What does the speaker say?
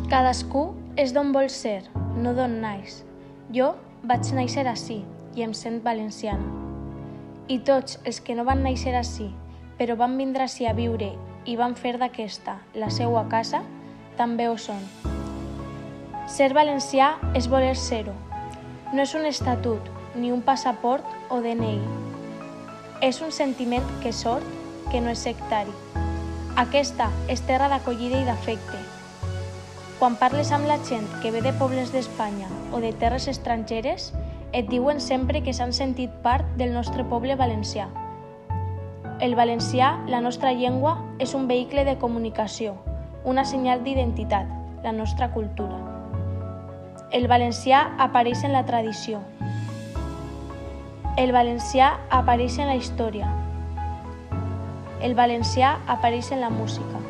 Cadascú és d'on vol ser, no d'on naix. Jo vaig néixer ací i em sent valenciana. I tots els que no van néixer ací, però van vindre ací a viure i van fer d'aquesta la seua casa, també ho són. Ser valencià és voler ser-ho. No és un estatut, ni un passaport o DNI. És un sentiment que sort, que no és sectari. Aquesta és terra d'acollida i d'afecte. Quan parles amb la gent que ve de pobles d'Espanya o de terres estrangeres, et diuen sempre que s'han sentit part del nostre poble valencià. El valencià, la nostra llengua, és un vehicle de comunicació, una senyal d'identitat, la nostra cultura. El valencià apareix en la tradició. El valencià apareix en la història. El valencià apareix en la música.